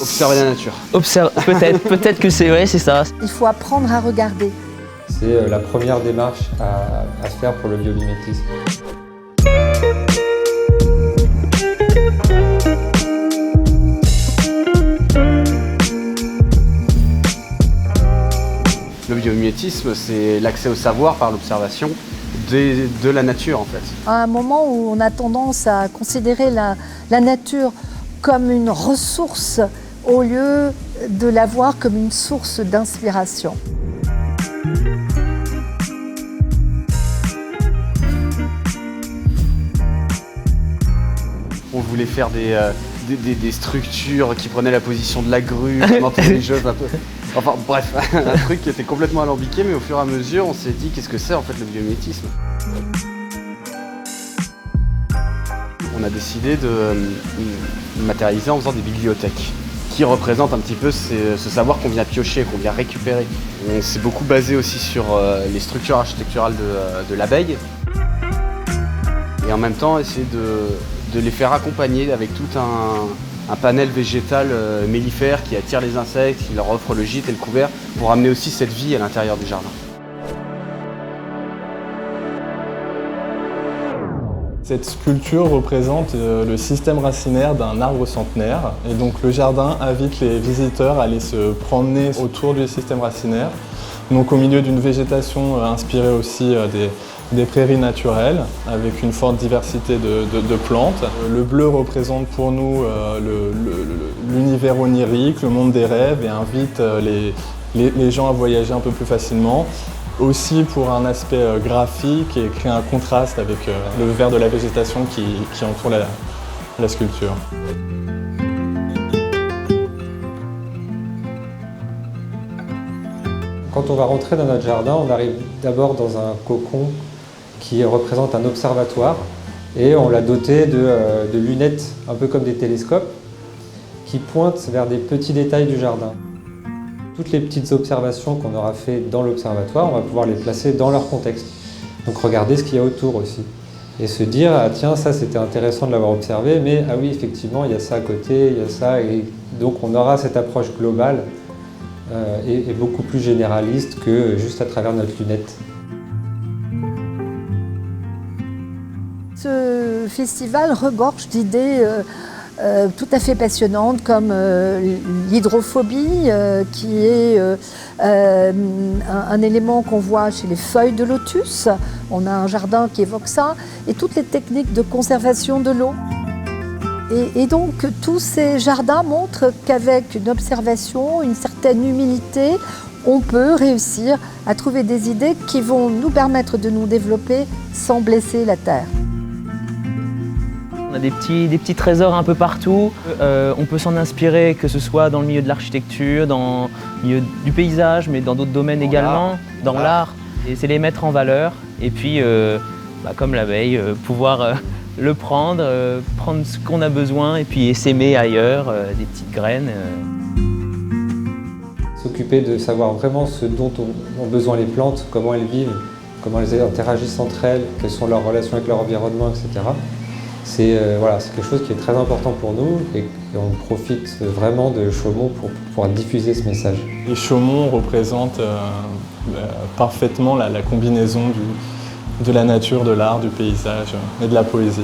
Observer la nature. Peut-être que c'est vrai, c'est ça. Il faut apprendre à regarder. C'est la première démarche à faire pour le biomimétisme. Le biomimétisme, c'est l'accès au savoir par l'observation de la nature en fait. À un moment où on a tendance à considérer la nature comme une ressource au lieu de la voir comme une source d'inspiration. On voulait faire des structures qui prenaient la position de la grue dans tous les jeux un peu. Enfin bref, un truc qui était complètement alambiqué, mais au fur et à mesure on s'est dit qu'est-ce que c'est en fait le biomimétisme. On a décidé de matérialiser en faisant des bibliothèques qui représentent un petit peu ce savoir qu'on vient piocher, qu'on vient récupérer. On s'est beaucoup basé aussi sur les structures architecturales de l'abeille et en même temps essayer de les faire accompagner avec tout un panel végétal mellifère qui attire les insectes, qui leur offre le gîte et le couvert pour amener aussi cette vie à l'intérieur du jardin. Cette sculpture représente le système racinaire d'un arbre centenaire et donc le jardin invite les visiteurs à aller se promener autour du système racinaire, donc au milieu d'une végétation inspirée aussi des prairies naturelles avec une forte diversité de plantes. Le bleu représente pour nous l'univers onirique, le monde des rêves et invite les gens à voyager un peu plus facilement. Aussi pour un aspect graphique et créer un contraste avec le vert de la végétation qui entoure la sculpture. Quand on va rentrer dans notre jardin, on arrive d'abord dans un cocon qui représente un observatoire et on l'a doté de lunettes un peu comme des télescopes qui pointent vers des petits détails du jardin. Toutes les petites observations qu'on aura fait dans l'observatoire, on va pouvoir les placer dans leur contexte. Donc regarder ce qu'il y a autour aussi. Et se dire, ah tiens, ça c'était intéressant de l'avoir observé, mais ah oui, effectivement, il y a ça à côté, il y a ça. Et donc on aura cette approche globale et beaucoup plus généraliste que juste à travers notre lunette. Ce festival regorge d'idées tout à fait passionnantes comme l'hydrophobie qui est un élément qu'on voit chez les feuilles de lotus. On a un jardin qui évoque ça et toutes les techniques de conservation de l'eau. Et donc tous ces jardins montrent qu'avec une observation, une certaine humilité, on peut réussir à trouver des idées qui vont nous permettre de nous développer sans blesser la terre. On a des petits trésors un peu partout. On peut s'en inspirer, que ce soit dans le milieu de l'architecture, dans le milieu du paysage, mais dans d'autres domaines également, dans l'art. Et c'est les mettre en valeur et puis, comme l'abeille, pouvoir le prendre, prendre ce qu'on a besoin et puis s'aimer ailleurs, des petites graines. S'occuper de savoir vraiment ce dont ont besoin les plantes, comment elles vivent, comment elles interagissent entre elles, quelles sont leurs relations avec leur environnement, etc. C'est quelque chose qui est très important pour nous et on profite vraiment de Chaumont pour pouvoir diffuser ce message. Et Chaumont représente parfaitement la combinaison de la nature, de l'art, du paysage et de la poésie.